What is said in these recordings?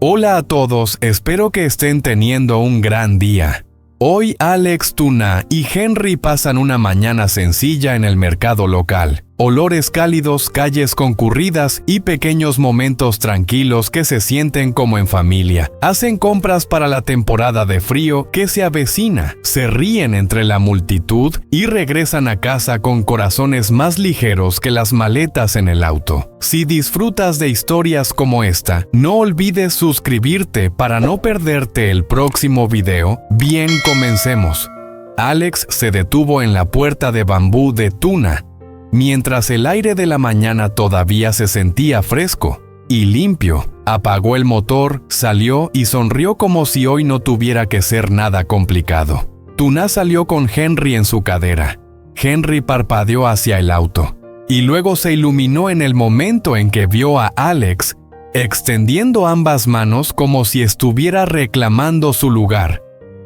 Hola a todos, espero que estén teniendo un gran día. Hoy Alex, Tuna y Henry pasan una mañana sencilla en el mercado local. Olores cálidos, calles concurridas y pequeños momentos tranquilos que se sienten como en familia. Hacen compras para la temporada de frío que se avecina, se ríen entre la multitud y regresan a casa con corazones más ligeros que las maletas en el auto. Si disfrutas de historias como esta, no olvides suscribirte para no perderte el próximo video. Bien, comencemos. Alex se detuvo en la puerta de bambú de Tuna, mientras el aire de la mañana todavía se sentía fresco y limpio. Apagó el motor, salió y sonrió como si hoy no tuviera que ser nada complicado. Tuna salió con Henry en su cadera. Henry parpadeó hacia el auto y luego se iluminó en el momento en que vio a Alex extendiendo ambas manos como si estuviera reclamando su lugar.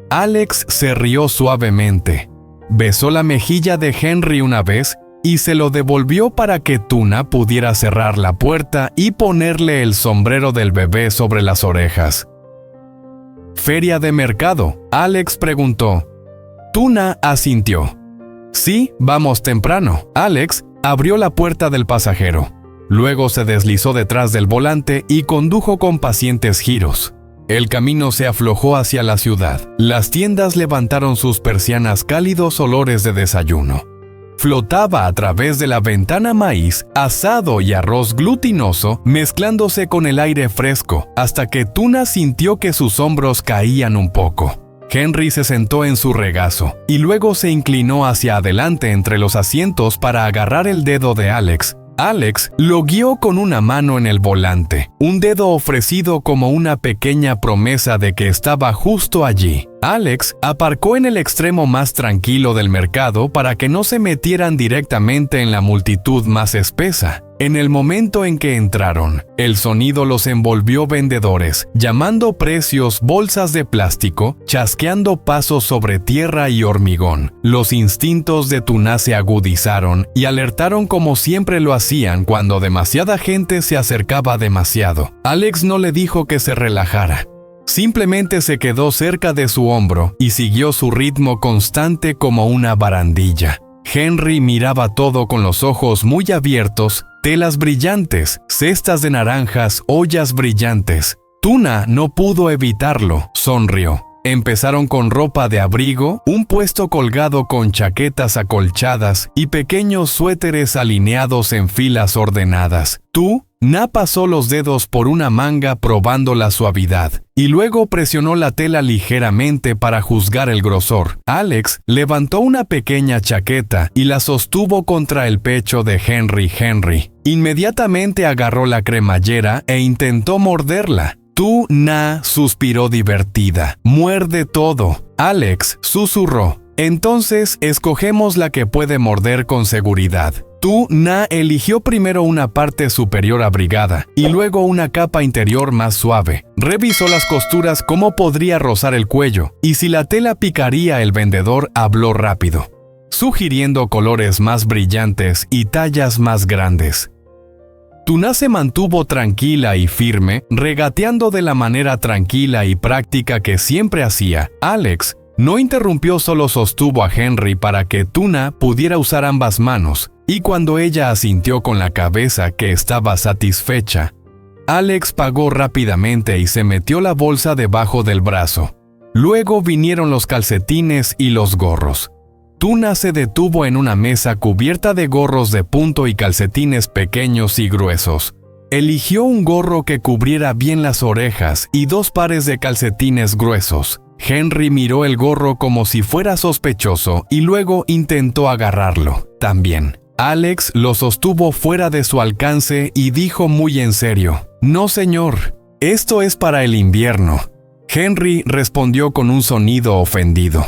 Alex se rió suavemente, besó la mejilla de Henry una vez y se lo devolvió para que Tuna pudiera cerrar la puerta y ponerle el sombrero del bebé sobre las orejas. ¿Feria de mercado?, Alex preguntó. Tuna asintió. Sí, vamos temprano. Alex abrió la puerta del pasajero. Luego se deslizó detrás del volante y condujo con pacientes giros. El camino se aflojó hacia la ciudad. Las tiendas levantaron sus persianas, cálidos olores de desayuno. Flotaba a través de la ventana maíz, asado y arroz glutinoso, mezclándose con el aire fresco, hasta que Tuna sintió que sus hombros caían un poco. Henry se sentó en su regazo, y luego se inclinó hacia adelante entre los asientos para agarrar el dedo de Alex. Alex lo guió con una mano en el volante, un dedo ofrecido como una pequeña promesa de que estaba justo allí. Alex aparcó en el extremo más tranquilo del mercado para que no se metieran directamente en la multitud más espesa. En el momento en que entraron, el sonido los envolvió. Vendedores llamando precios, bolsas de plástico, chasqueando pasos sobre tierra y hormigón. Los instintos de Tuna se agudizaron y alertaron como siempre lo hacían cuando demasiada gente se acercaba demasiado. Alex no le dijo que se relajara. Simplemente se quedó cerca de su hombro y siguió su ritmo constante como una barandilla. Henry miraba todo con los ojos muy abiertos, telas brillantes, cestas de naranjas, ollas brillantes. Tuna no pudo evitarlo, sonrió. Empezaron con ropa de abrigo, un puesto colgado con chaquetas acolchadas y pequeños suéteres alineados en filas ordenadas. Tuna pasó los dedos por una manga probando la suavidad y luego presionó la tela ligeramente para juzgar el grosor. Alex levantó una pequeña chaqueta y la sostuvo contra el pecho de Henry. Inmediatamente agarró la cremallera e intentó morderla. Tuna suspiró divertida. Muerde todo. Alex susurró. Entonces escogemos la que puede morder con seguridad. Tuna eligió primero una parte superior abrigada y luego una capa interior más suave. Revisó las costuras, cómo podría rozar el cuello y si la tela picaría. El vendedor habló rápido, sugiriendo colores más brillantes y tallas más grandes. Tuna se mantuvo tranquila y firme, regateando de la manera tranquila y práctica que siempre hacía. Alex no interrumpió, solo sostuvo a Henry para que Tuna pudiera usar ambas manos, y cuando ella asintió con la cabeza que estaba satisfecha, Alex pagó rápidamente y se metió la bolsa debajo del brazo. Luego vinieron los calcetines y los gorros. Tuna se detuvo en una mesa cubierta de gorros de punto y calcetines pequeños y gruesos. Eligió un gorro que cubriera bien las orejas y 2 pares de calcetines gruesos. Henry miró el gorro como si fuera sospechoso y luego intentó agarrarlo también. Alex lo sostuvo fuera de su alcance y dijo muy en serio: «No, señor, esto es para el invierno». Henry respondió con un sonido ofendido.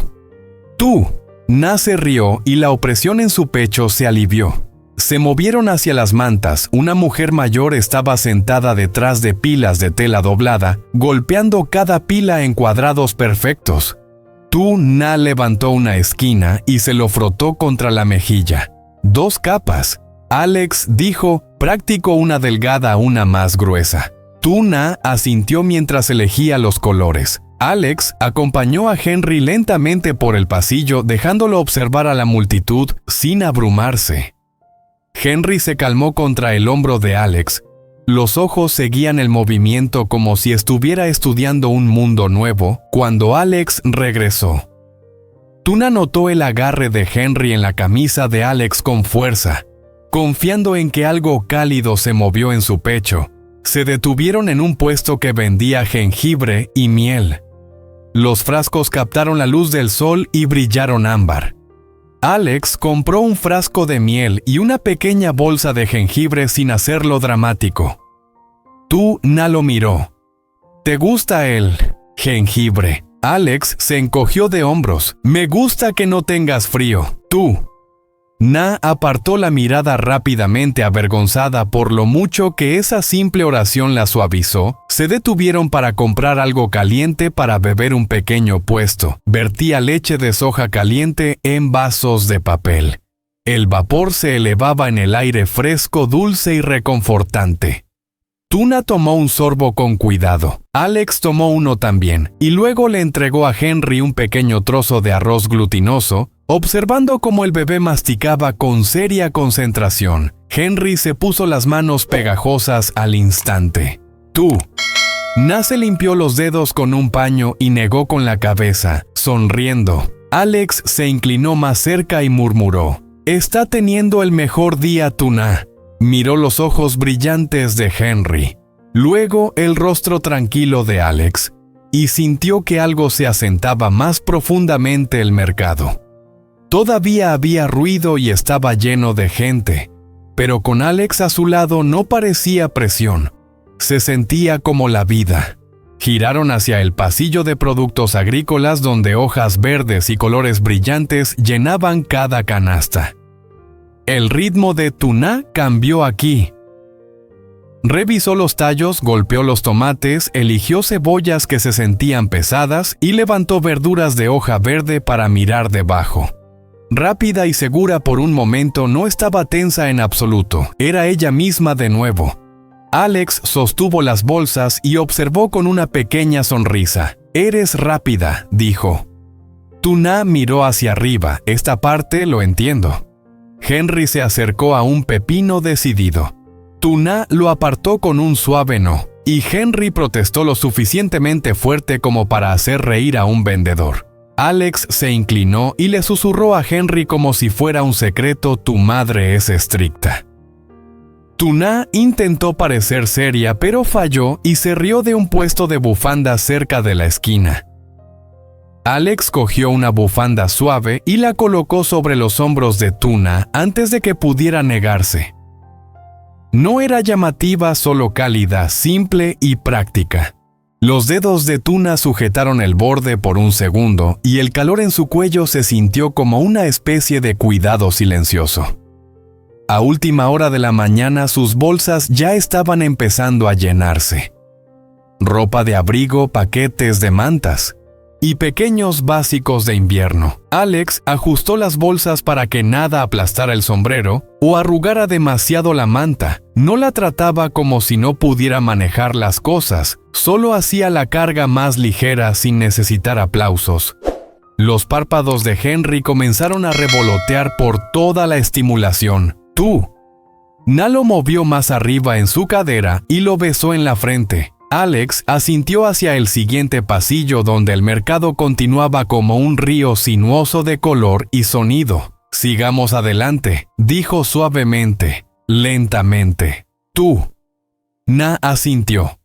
Tuna se rió y la opresión en su pecho se alivió. Se movieron hacia las mantas. Una mujer mayor estaba sentada detrás de pilas de tela doblada, golpeando cada pila en cuadrados perfectos. Tuna levantó una esquina y se lo frotó contra la mejilla. 2 capas. Alex dijo: «Practico una delgada, una más gruesa». Tuna asintió mientras elegía los colores. Alex acompañó a Henry lentamente por el pasillo, dejándolo observar a la multitud sin abrumarse. Henry se calmó contra el hombro de Alex. Los ojos seguían el movimiento como si estuviera estudiando un mundo nuevo cuando Alex regresó. Tuna notó el agarre de Henry en la camisa de Alex con fuerza. Confiando en que algo cálido se movió en su pecho, se detuvieron en un puesto que vendía jengibre y miel. Los frascos captaron la luz del sol y brillaron ámbar. Alex compró un frasco de miel y una pequeña bolsa de jengibre sin hacerlo dramático. Tuna lo miró. ¿Te gusta el jengibre? Alex se encogió de hombros. Me gusta que no tengas frío. Tuna apartó la mirada rápidamente, avergonzada por lo mucho que esa simple oración la suavizó. Se detuvieron para comprar algo caliente para beber. Un pequeño puesto vertía leche de soja caliente en vasos de papel. El vapor se elevaba en el aire fresco, dulce y reconfortante. Tuna tomó un sorbo con cuidado. Alex tomó uno también, y luego le entregó a Henry un pequeño trozo de arroz glutinoso, observando cómo el bebé masticaba con seria concentración. Henry se puso las manos pegajosas al instante. Tuna se limpió los dedos con un paño y negó con la cabeza, sonriendo. Alex se inclinó más cerca y murmuró: «Está teniendo el mejor día, Tuna». Miró los ojos brillantes de Henry, luego el rostro tranquilo de Alex, y sintió que algo se asentaba más profundamente el mercado. Todavía había ruido y estaba lleno de gente, pero con Alex a su lado no parecía presión. Se sentía como la vida. Giraron hacia el pasillo de productos agrícolas donde hojas verdes y colores brillantes llenaban cada canasta. El ritmo de Tuna cambió aquí. Revisó los tallos, golpeó los tomates, eligió cebollas que se sentían pesadas y levantó verduras de hoja verde para mirar debajo. Rápida y segura por un momento, no estaba tensa en absoluto. Era ella misma de nuevo. Alex sostuvo las bolsas y observó con una pequeña sonrisa. «Eres rápida», dijo. Tuna miró hacia arriba. «Esta parte lo entiendo». Henry se acercó a un pepino decidido. Tuna lo apartó con un suave no, y Henry protestó lo suficientemente fuerte como para hacer reír a un vendedor. Alex se inclinó y le susurró a Henry como si fuera un secreto: «Tu madre es estricta». Tuna intentó parecer seria, pero falló y se rió de un puesto de bufandas cerca de la esquina. Alex cogió una bufanda suave y la colocó sobre los hombros de Tuna antes de que pudiera negarse. No era llamativa, solo cálida, simple y práctica. Los dedos de Tuna sujetaron el borde por un segundo y el calor en su cuello se sintió como una especie de cuidado silencioso. A última hora de la mañana sus bolsas ya estaban empezando a llenarse. Ropa de abrigo, paquetes de mantas y pequeños básicos de invierno. Alex ajustó las bolsas para que nada aplastara el sombrero o arrugara demasiado la manta. No la trataba como si no pudiera manejar las cosas, solo hacía la carga más ligera sin necesitar aplausos. Los párpados de Henry comenzaron a revolotear por toda la estimulación. Tuna lo movió más arriba en su cadera y lo besó en la frente. Alex asintió hacia el siguiente pasillo donde el mercado continuaba como un río sinuoso de color y sonido. «Sigamos adelante», dijo suavemente, lentamente. Tuna asintió.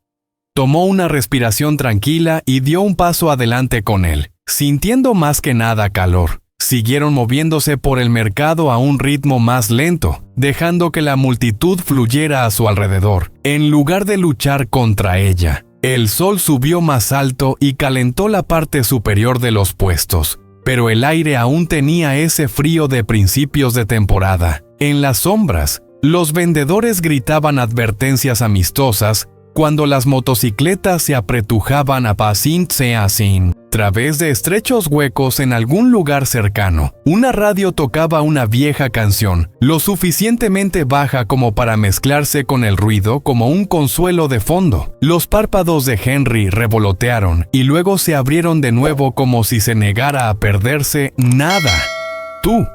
Tomó una respiración tranquila y dio un paso adelante con él, sintiendo más que nada calor. Siguieron moviéndose por el mercado a un ritmo más lento, dejando que la multitud fluyera a su alrededor, en lugar de luchar contra ella. El sol subió más alto y calentó la parte superior de los puestos, pero el aire aún tenía ese frío de principios de temporada. En las sombras, los vendedores gritaban advertencias amistosas cuando las motocicletas se apretujaban a pasin. través de estrechos huecos en algún lugar cercano, una radio tocaba una vieja canción, lo suficientemente baja como para mezclarse con el ruido como un consuelo de fondo. Los párpados de Henry revolotearon y luego se abrieron de nuevo como si se negara a perderse nada. Tú.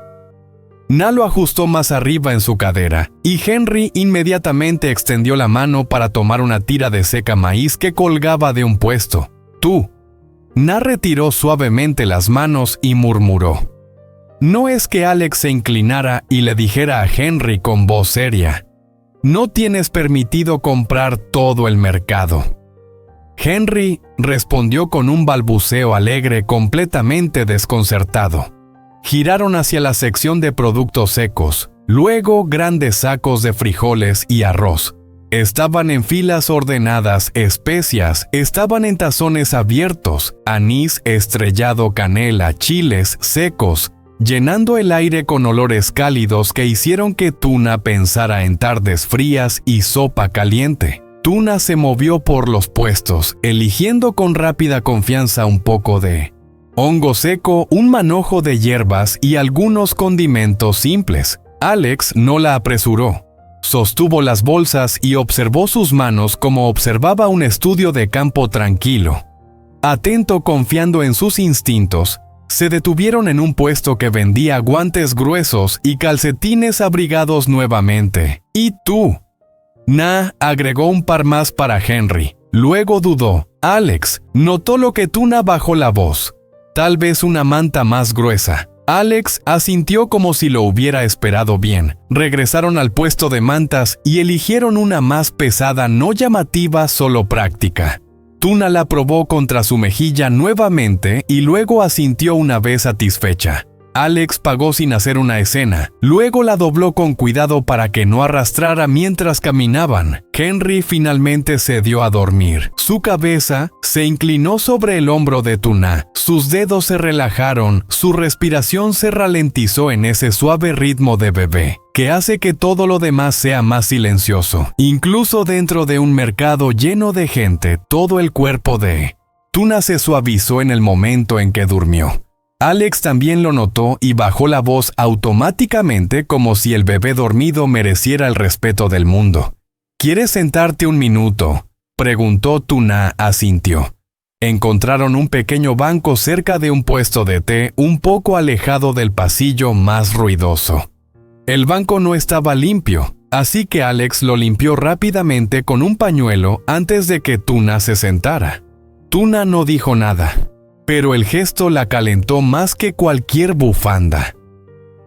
Na lo ajustó más arriba en su cadera, y Henry inmediatamente extendió la mano para tomar una tira de seca maíz que colgaba de un puesto. Tú. Na retiró suavemente las manos y murmuró. No es que Alex se inclinara y le dijera a Henry con voz seria: «No tienes permitido comprar todo el mercado». Henry respondió con un balbuceo alegre completamente desconcertado. Giraron hacia la sección de productos secos, luego grandes sacos de frijoles y arroz. Estaban en filas ordenadas especias, estaban en tazones abiertos, anís estrellado, canela, chiles secos, llenando el aire con olores cálidos que hicieron que Tuna pensara en tardes frías y sopa caliente. Tuna se movió por los puestos, eligiendo con rápida confianza un poco de hongo seco, un manojo de hierbas y algunos condimentos simples. Alex no la apresuró. Sostuvo las bolsas y observó sus manos como observaba un estudio de campo tranquilo. Atento, confiando en sus instintos, se detuvieron en un puesto que vendía guantes gruesos y calcetines abrigados nuevamente. «¿Y tú?» Na agregó un par más para Henry. Luego dudó. Alex notó lo que Tuna bajó la voz. «Tal vez una manta más gruesa». Alex asintió como si lo hubiera esperado bien. Regresaron al puesto de mantas y eligieron una más pesada, no llamativa, solo práctica. Tuna la probó contra su mejilla nuevamente y luego asintió una vez satisfecha. Alex pagó sin hacer una escena. Luego la dobló con cuidado para que no arrastrara mientras caminaban. Henry finalmente se dio a dormir. Su cabeza se inclinó sobre el hombro de Tuna. Sus dedos se relajaron, su respiración se ralentizó en ese suave ritmo de bebé, que hace que todo lo demás sea más silencioso. Incluso dentro de un mercado lleno de gente, todo el cuerpo de Tuna se suavizó en el momento en que durmió. Alex también lo notó y bajó la voz automáticamente como si el bebé dormido mereciera el respeto del mundo. «¿Quieres sentarte un minuto?», preguntó. Tuna asintió. Encontraron un pequeño banco cerca de un puesto de té un poco alejado del pasillo más ruidoso. El banco no estaba limpio, así que Alex lo limpió rápidamente con un pañuelo antes de que Tuna se sentara. Tuna no dijo nada, pero el gesto la calentó más que cualquier bufanda.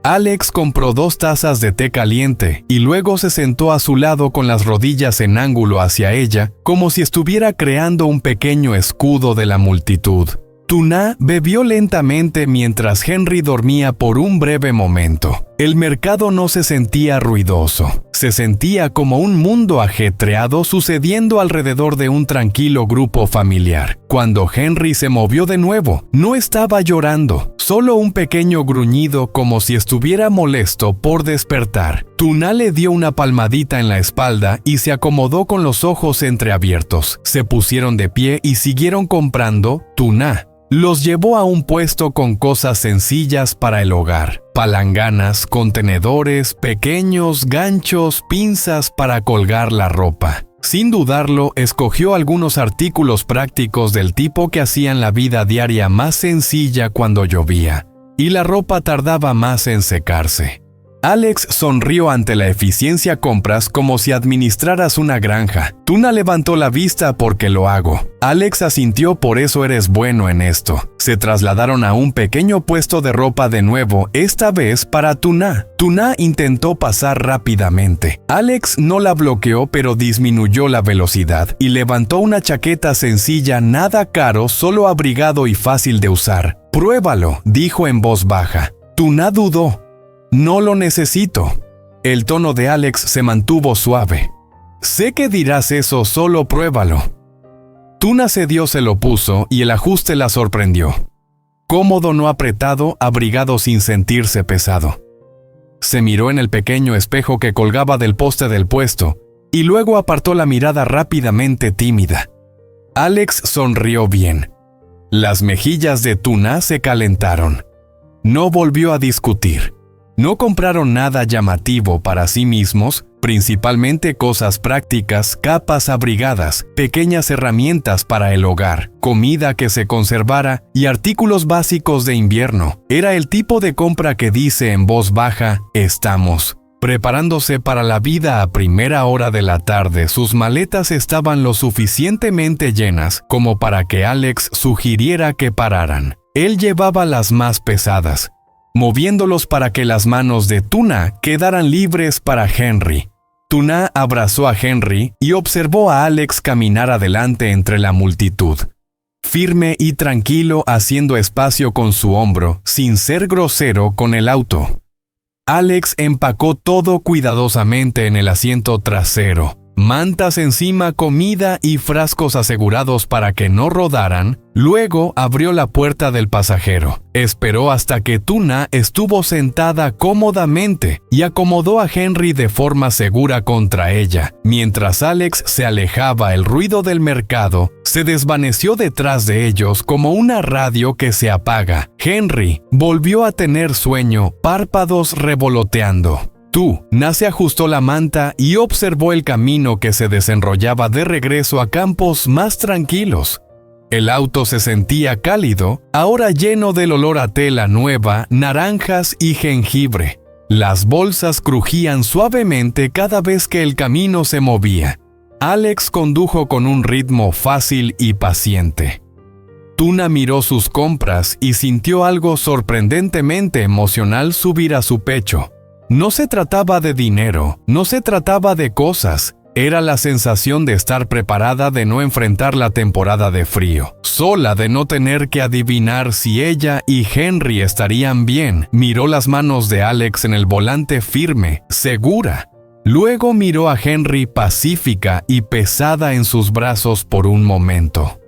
Alex compró 2 tazas de té caliente y luego se sentó a su lado con las rodillas en ángulo hacia ella, como si estuviera creando un pequeño escudo de la multitud. Tuna bebió lentamente mientras Henry dormía por un breve momento. El mercado no se sentía ruidoso, se sentía como un mundo ajetreado sucediendo alrededor de un tranquilo grupo familiar. Cuando Henry se movió de nuevo, no estaba llorando, solo un pequeño gruñido como si estuviera molesto por despertar. Tuna le dio una palmadita en la espalda y se acomodó con los ojos entreabiertos. Se pusieron de pie y siguieron comprando. Tuna los llevó a un puesto con cosas sencillas para el hogar: palanganas, contenedores, pequeños ganchos, pinzas para colgar la ropa. Sin dudarlo, escogió algunos artículos prácticos del tipo que hacían la vida diaria más sencilla cuando llovía, y la ropa tardaba más en secarse. Alex sonrió ante la eficiencia compras como si administraras una granja. Tuna levantó la vista. «Porque lo hago». Alex asintió. «Por eso eres bueno en esto». Se trasladaron a un pequeño puesto de ropa de nuevo, esta vez para Tuna. Tuna intentó pasar rápidamente. Alex no la bloqueó, pero disminuyó la velocidad y levantó una chaqueta sencilla, nada caro, solo abrigado y fácil de usar. «Pruébalo», dijo en voz baja. Tuna dudó. «No lo necesito». El tono de Alex se mantuvo suave. «Sé que dirás eso, solo pruébalo». Tuna cedió, se lo puso y el ajuste la sorprendió. Cómodo, no apretado, abrigado sin sentirse pesado. Se miró en el pequeño espejo que colgaba del poste del puesto y luego apartó la mirada rápidamente, tímida. Alex sonrió bien. Las mejillas de Tuna se calentaron. No volvió a discutir. No compraron nada llamativo para sí mismos, principalmente cosas prácticas, capas abrigadas, pequeñas herramientas para el hogar, comida que se conservara y artículos básicos de invierno. Era el tipo de compra que dice en voz baja, estamos. Preparándose para la vida a primera hora de la tarde, sus maletas estaban lo suficientemente llenas como para que Alex sugiriera que pararan. Él llevaba las más pesadas, moviéndolos para que las manos de Tuna quedaran libres para Henry. Tuna abrazó a Henry y observó a Alex caminar adelante entre la multitud, firme y tranquilo, haciendo espacio con su hombro, sin ser grosero con el auto. Alex empacó todo cuidadosamente en el asiento trasero. Mantas encima, comida y frascos asegurados para que no rodaran. Luego abrió la puerta del pasajero. Esperó hasta que Tuna estuvo sentada cómodamente y acomodó a Henry de forma segura contra ella. Mientras Alex se alejaba, el ruido del mercado se desvaneció detrás de ellos como una radio que se apaga. Henry volvió a tener sueño, párpados revoloteando. Tuna se ajustó la manta y observó el camino que se desenrollaba de regreso a campos más tranquilos. El auto se sentía cálido, ahora lleno del olor a tela nueva, naranjas y jengibre. Las bolsas crujían suavemente cada vez que el camino se movía. Alex condujo con un ritmo fácil y paciente. Tuna miró sus compras y sintió algo sorprendentemente emocional subir a su pecho. No se trataba de dinero, no se trataba de cosas. Era la sensación de estar preparada, de no enfrentar la temporada de frío, sola, de no tener que adivinar si ella y Henry estarían bien. Miró las manos de Alex en el volante firme, segura. Luego miró a Henry pacífica y pesada en sus brazos por un momento.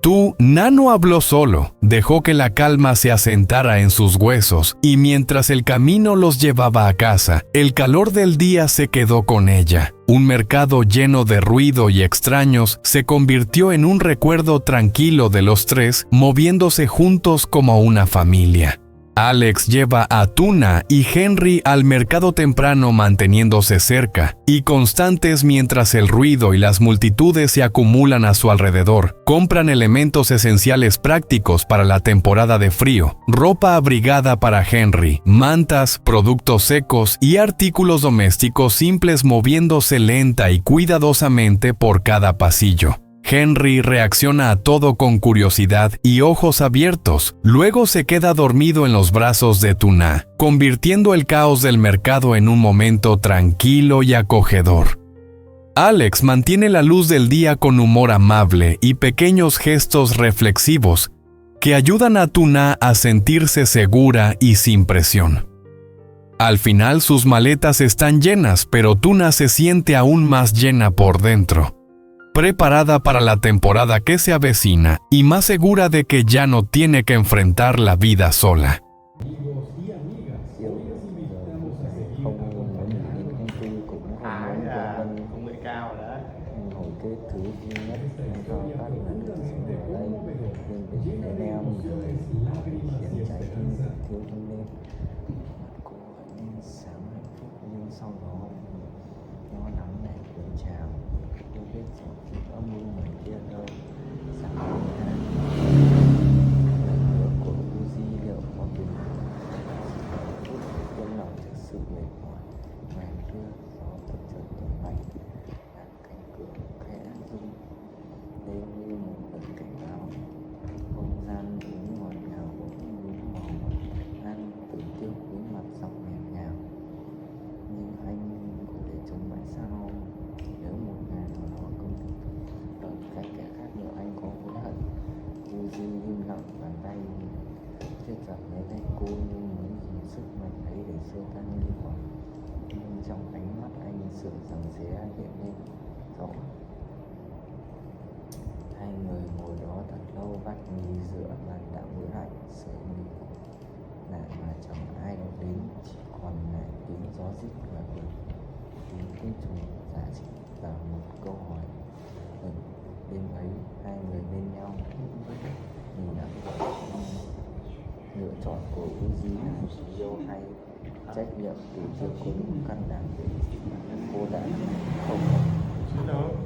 Tuna no habló solo, dejó que la calma se asentara en sus huesos y mientras el camino los llevaba a casa, el calor del día se quedó con ella. Un mercado lleno de ruido y extraños se convirtió en un recuerdo tranquilo de los tres, moviéndose juntos como una familia. Alex lleva a Tuna y Henry al mercado temprano, manteniéndose cerca y constantes mientras el ruido y las multitudes se acumulan a su alrededor. Compran elementos esenciales prácticos para la temporada de frío, ropa abrigada para Henry, mantas, productos secos y artículos domésticos simples, moviéndose lenta y cuidadosamente por cada pasillo. Henry reacciona a todo con curiosidad y ojos abiertos. Luego se queda dormido en los brazos de Tuna, convirtiendo el caos del mercado en un momento tranquilo y acogedor. Alex mantiene la luz del día con humor amable y pequeños gestos reflexivos que ayudan a Tuna a sentirse segura y sin presión. Al final sus maletas están llenas, pero Tuna se siente aún más llena por dentro, preparada para la temporada que se avecina y más segura de que ya no tiene que enfrentar la vida sola. Hai người ngồi đó thật lâu, vắt mì rửa bàn đã nguội lạnh, sưởi mì lại mà chẳng ai được đến, chỉ còn lại tiếng gió rít và tiếng côn trùng giá trị và một câu hỏi. Đêm ấy hai người bên nhau, nhìn yêu hay trách nhiệm để chưa có đủ căn đảm để cô đã không